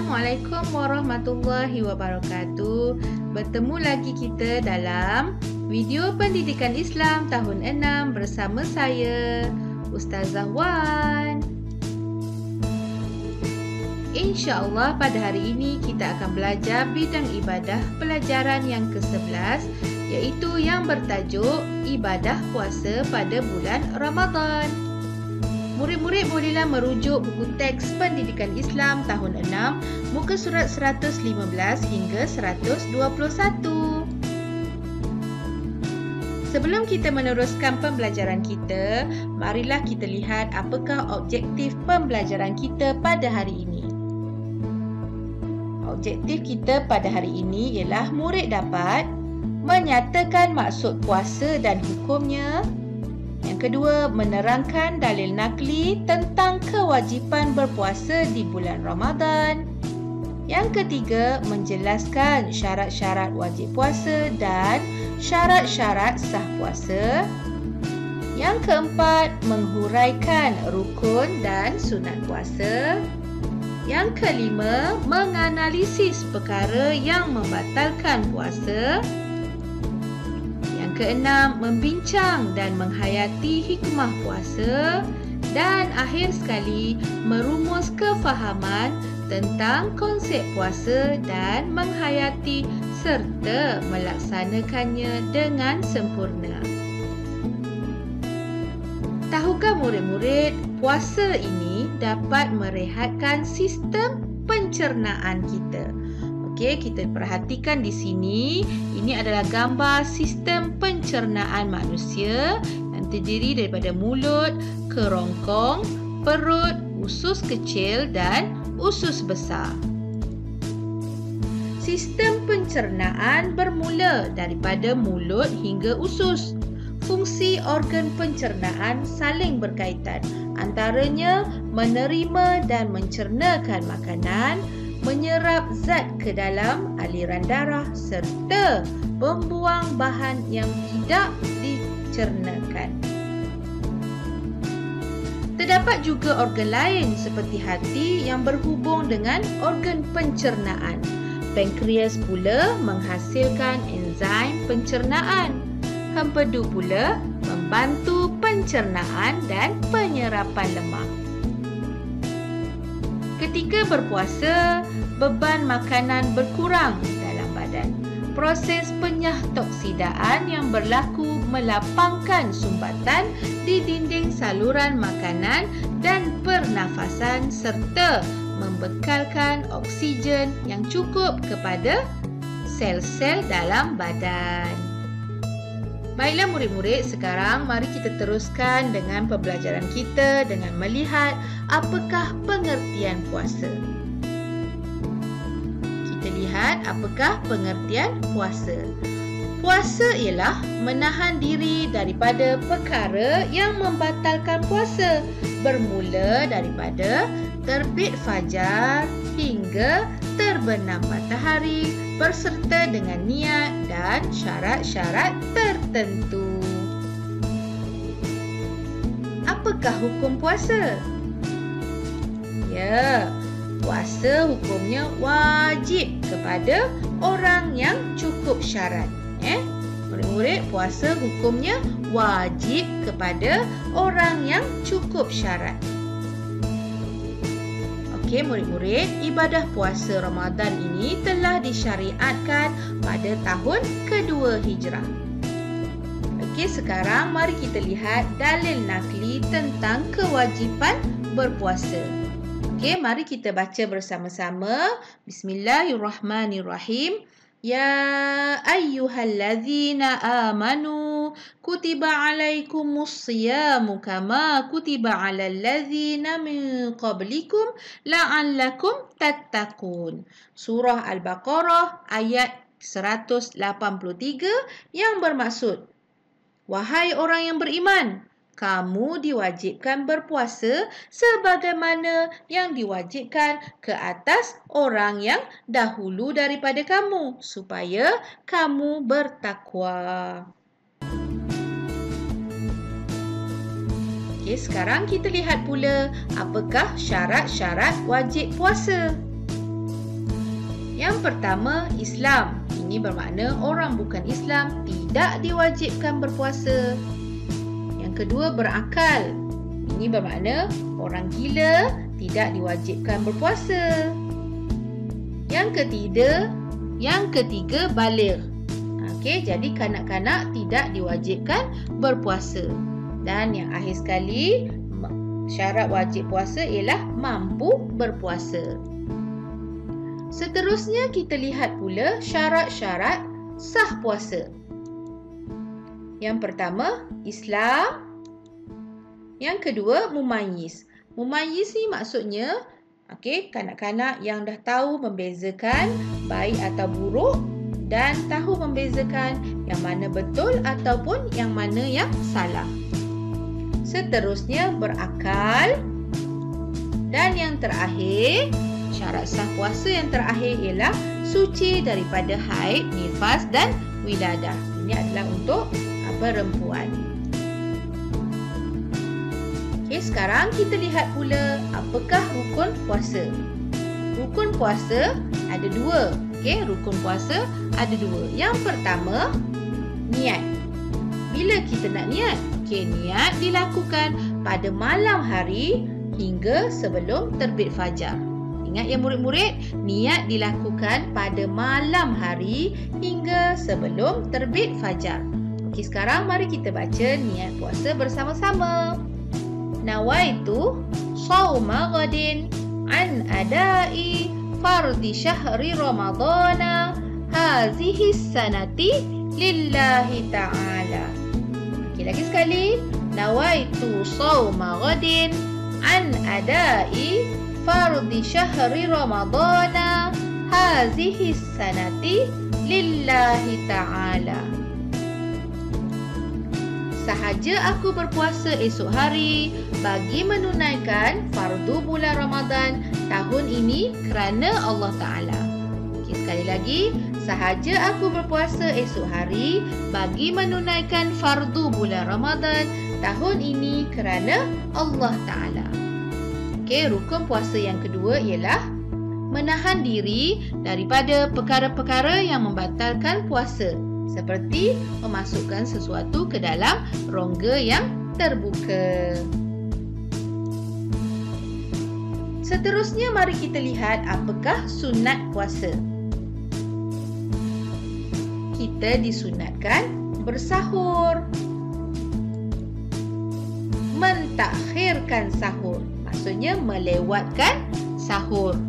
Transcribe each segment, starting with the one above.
Assalamualaikum warahmatullahi wabarakatuh. Bertemu lagi kita dalam video pendidikan Islam tahun 6 bersama saya, Ustazah Wan. InsyaAllah pada hari ini kita akan belajar bidang ibadah pelajaran yang ke-11, iaitu yang bertajuk Ibadah Puasa pada bulan Ramadan. Murid-murid bolehlah merujuk buku teks pendidikan Islam tahun 6, muka surat 115 hingga 121. Sebelum kita meneruskan pembelajaran kita, marilah kita lihat apakah objektif pembelajaran kita pada hari ini. Objektif kita pada hari ini ialah murid dapat menyatakan maksud puasa dan hukumnya. Yang kedua, menerangkan dalil nakli tentang kewajipan berpuasa di bulan Ramadan. Yang ketiga, menjelaskan syarat-syarat wajib puasa dan syarat-syarat sah puasa. Yang keempat, menghuraikan rukun dan sunat puasa. Yang kelima, menganalisis perkara yang membatalkan puasa. Yang keenam, membincang dan menghayati hikmah puasa. Dan akhir sekali, merumus kefahaman tentang konsep puasa dan menghayati serta melaksanakannya dengan sempurna. Tahukah murid-murid, puasa ini dapat merehatkan sistem pencernaan kita. Okey, kita perhatikan di sini. Ini adalah gambar sistem pencernaan manusia yang terdiri daripada mulut, kerongkong, perut, usus kecil dan usus besar. Sistem pencernaan bermula daripada mulut hingga usus. Fungsi organ pencernaan saling berkaitan, antaranya menerima dan mencernakan makanan, menyerap zat ke dalam aliran darah serta membuang bahan yang tidak dicernakan. Terdapat juga organ lain seperti hati yang berhubung dengan organ pencernaan. Pankreas pula menghasilkan enzim pencernaan. Empedu pula membantu pencernaan dan penyerapan lemak. Ketika berpuasa, beban makanan berkurang dalam badan. Proses penyah-toksidaan yang berlaku melapangkan sumbatan di dinding saluran makanan dan pernafasan serta membekalkan oksigen yang cukup kepada sel-sel dalam badan. Baiklah murid-murid, sekarang mari kita teruskan dengan pembelajaran kita dengan melihat apakah pengertian puasa. Kita lihat apakah pengertian puasa. Puasa ialah menahan diri daripada perkara yang membatalkan puasa, bermula daripada terbit fajar hingga terbenam matahari berserta dengan niat dan syarat-syarat tertentu. Apakah hukum puasa? Ya, puasa hukumnya wajib kepada orang yang cukup syarat. Murid-murid, puasa hukumnya wajib kepada orang yang cukup syarat. Okey murid-murid, ibadah puasa Ramadan ini telah disyariatkan pada tahun kedua Hijrah. Okey, sekarang mari kita lihat dalil nakli tentang kewajipan berpuasa. Okey, mari kita baca bersama-sama. Bismillahirrahmanirrahim. Ya ayyuhallazina amanu kutiba alaikumus siyamu kama kutiba alal ladzina min qablikum la'allakum tattaqun. Surah Al-Baqarah ayat 183 yang bermaksud, wahai orang yang beriman, kamu diwajibkan berpuasa sebagaimana yang diwajibkan ke atas orang yang dahulu daripada kamu, supaya kamu bertakwa. Okey, sekarang kita lihat pula apakah syarat-syarat wajib puasa. Yang pertama, Islam. Ini bermakna orang bukan Islam tidak diwajibkan berpuasa. Yang kedua, berakal. Ini bermakna orang gila tidak diwajibkan berpuasa. Yang ketiga, baligh. Okey, jadi kanak-kanak tidak diwajibkan berpuasa. Dan yang akhir sekali, syarat wajib puasa ialah mampu berpuasa. Seterusnya kita lihat pula syarat-syarat sah puasa. Yang pertama, Islam. Yang kedua, mumayyiz. Mumayyiz ni maksudnya kanak-kanak yang dah tahu membezakan baik atau buruk dan tahu membezakan yang mana betul ataupun yang mana yang salah. Seterusnya, berakal. Dan yang terakhir, syarat sah puasa yang terakhir ialah suci daripada haid, nifas dan wiladah. Ini adalah untuk perempuan. Okey, sekarang kita lihat pula apakah rukun puasa. Rukun puasa ada dua. Okey, rukun puasa ada dua. Yang pertama, niat. Bila kita nak niat? Okey, niat dilakukan pada malam hari hingga sebelum terbit fajar. Ingat ya murid-murid, niat dilakukan pada malam hari hingga sebelum terbit fajar. Okey, sekarang mari kita baca niat puasa bersama-sama. Nawaitu shauma ghadin an adai fardi syahri ramadhana hazihi sanati lillahi ta'ala. Okey, lagi sekali. Nawaitu shauma ghadin an adai fardi syahri ramadhana hazihi sanati lillahi ta'ala. Sahaja aku berpuasa esok hari bagi menunaikan fardu bulan Ramadan tahun ini kerana Allah Ta'ala. Okey, sekali lagi. Sahaja aku berpuasa esok hari bagi menunaikan fardu bulan Ramadan tahun ini kerana Allah Ta'ala. Okey, rukun puasa yang kedua ialah menahan diri daripada perkara-perkara yang membatalkan puasa, seperti memasukkan sesuatu ke dalam rongga yang terbuka. Seterusnya, mari kita lihat apakah sunat puasa. Kita disunatkan bersahur. Mentakhirkan sahur, maksudnya melewatkan sahur.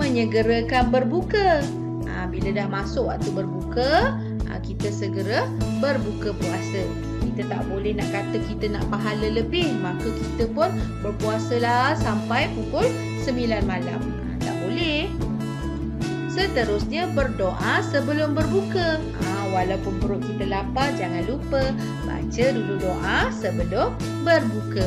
Menyegerakan berbuka. Bila dah masuk waktu berbuka, kita segera berbuka puasa. Kita tak boleh nak kata kita nak pahala lebih, maka kita pun berpuasalah sampai pukul 9 malam. Tak boleh. Seterusnya, berdoa sebelum berbuka. Walaupun perut kita lapar, jangan lupa baca dulu doa sebelum berbuka.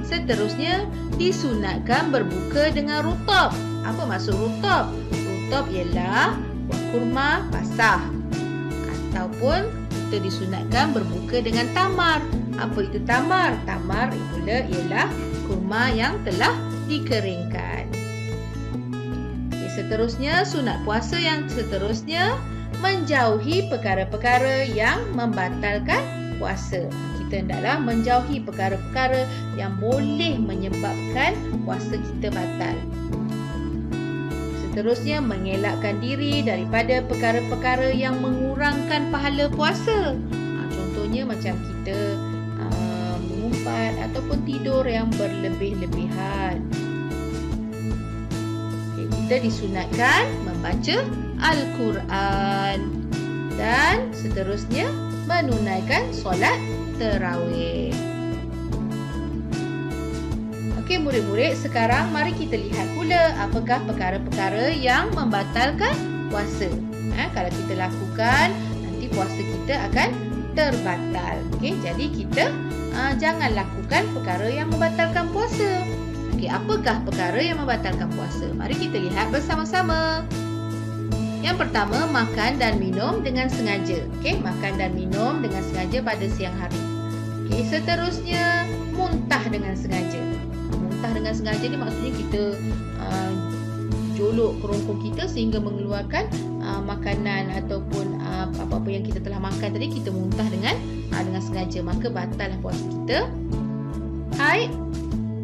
Seterusnya, disunatkan berbuka dengan rutab. Apa maksud rutab? Rutab ialah buah kurma basah. Ataupun kita disunatkan berbuka dengan tamar. Apa itu tamar? Tamar pula ialah kurma yang telah dikeringkan. Seterusnya, sunat puasa yang seterusnya, menjauhi perkara-perkara yang membatalkan puasa. Kita hendaklah menjauhi perkara-perkara yang boleh menyebabkan puasa kita batal. Seterusnya, mengelakkan diri daripada perkara-perkara yang mengurangkan pahala puasa. Contohnya macam kita mengumpat ataupun tidur yang berlebih-lebihan. Kita disunatkan membaca Al-Quran dan seterusnya menunaikan solat tarawih. Okey murid-murid, sekarang mari kita lihat pula apakah perkara-perkara yang membatalkan puasa. Kalau kita lakukan, nanti puasa kita akan terbatal. Okey, jadi kita jangan lakukan perkara yang membatalkan puasa. Okey, apakah perkara yang membatalkan puasa? Mari kita lihat bersama-sama. Yang pertama, makan dan minum dengan sengaja. Okey, makan dan minum dengan sengaja pada siang hari. Okey, seterusnya muntah dengan sengaja. muntah dengan sengaja ni maksudnya kita jolok kerongkong kita sehingga mengeluarkan makanan ataupun apa-apa yang kita telah makan tadi, kita muntah dengan sengaja, maka batallah puasa kita. Haid,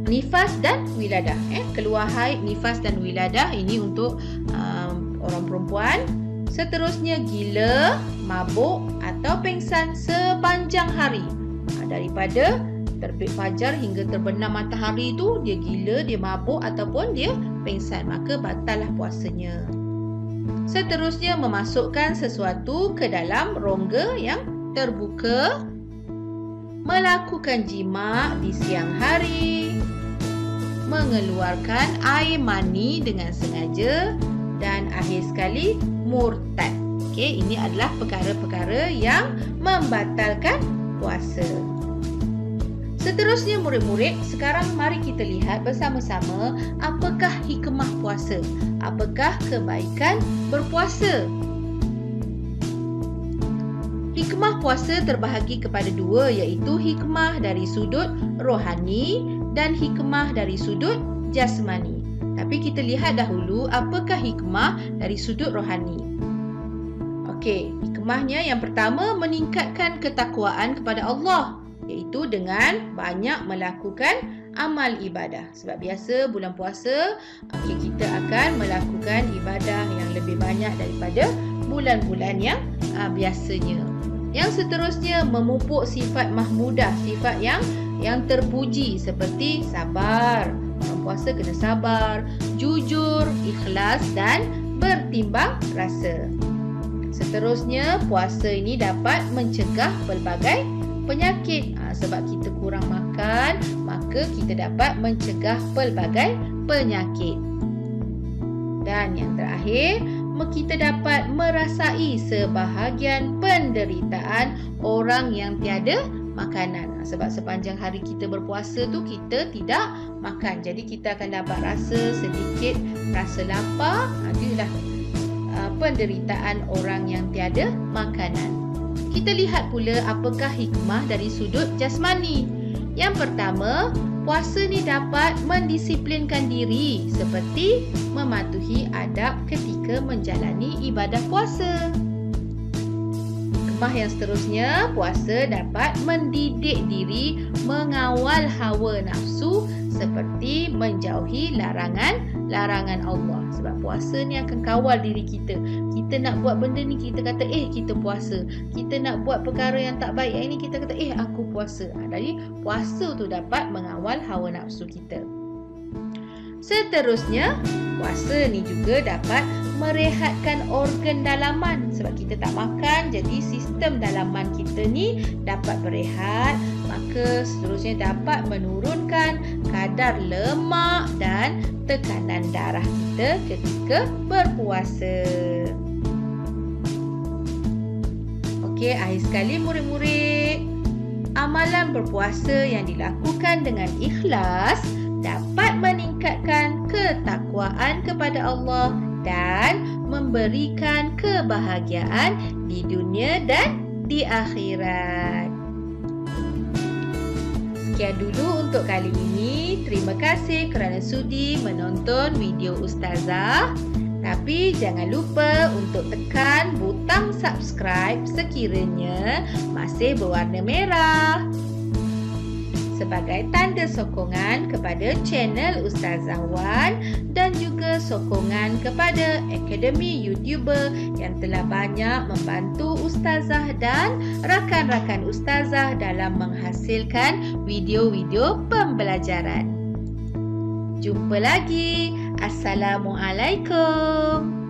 nifas dan wiladah. Keluar haid, nifas dan wiladah ini untuk orang perempuan. Seterusnya gila, mabuk atau pengsan sepanjang hari. Daripada terbit fajar hingga terbenam matahari tu dia gila, dia mabuk ataupun dia pengsan, maka batallah puasanya. Seterusnya memasukkan sesuatu ke dalam rongga yang terbuka, melakukan jima di siang hari, mengeluarkan air mani dengan sengaja, dan akhir sekali murtad. Okey, ini adalah perkara-perkara yang membatalkan puasa. Seterusnya murid-murid, sekarang mari kita lihat bersama-sama apakah hikmah puasa, apakah kebaikan berpuasa. Hikmah puasa terbahagi kepada dua, iaitu hikmah dari sudut rohani dan hikmah dari sudut jasmani. Tapi kita lihat dahulu apakah hikmah dari sudut rohani. Okey, hikmahnya yang pertama, meningkatkan ketakwaan kepada Allah, iaitu dengan banyak melakukan amal ibadah. Sebab biasa bulan puasa, kita akan melakukan ibadah yang lebih banyak daripada bulan-bulan yang biasanya. Yang seterusnya, memupuk sifat mahmudah, sifat yang terpuji seperti sabar. Orang puasa kena sabar, jujur, ikhlas dan bertimbang rasa. Seterusnya, puasa ini dapat mencegah pelbagai penyakit. Sebab kita kurang makan, maka kita dapat mencegah pelbagai penyakit. Dan yang terakhir, kita dapat merasai sebahagian penderitaan orang yang tiada makanan. Sebab sepanjang hari kita berpuasa tu kita tidak makan, jadi kita akan dapat rasa sedikit rasa lapar. Itulah penderitaan orang yang tiada makanan. Kita lihat pula apakah hikmah dari sudut jasmani. Yang pertama, puasa ni dapat mendisiplinkan diri seperti mematuhi adab ketika menjalani ibadah puasa. Hikmah yang seterusnya, puasa dapat mendidik diri mengawal hawa nafsu seperti menjauhi larangan Allah. Sebab puasa ni akan kawal diri kita. Kita nak buat benda ni, kita kata kita puasa. Kita nak buat perkara yang tak baik ini, kita kata aku puasa. Jadi puasa tu dapat mengawal hawa nafsu kita. Seterusnya, puasa ni juga dapat merehatkan organ dalaman. Sebab kita tak makan, jadi sistem dalaman kita ni dapat berehat. Maka seterusnya dapat menurunkan kadar lemak dan tekanan darah kita ketika berpuasa. Okey, akhir sekali murid-murid, amalan berpuasa yang dilakukan dengan ikhlas dapat meningkatkan ketakwaan kepada Allah dan memberikan kebahagiaan di dunia dan di akhirat. Sekian dulu untuk kali ini. Terima kasih kerana sudi menonton video Ustazah. Tapi jangan lupa untuk tekan butang subscribe sekiranya masih berwarna merah, sebagai tanda sokongan kepada channel Ustazah Wan dan juga sokongan kepada Akademi YouTuber yang telah banyak membantu Ustazah dan rakan-rakan Ustazah dalam menghasilkan video-video pembelajaran. Jumpa lagi. Assalamualaikum.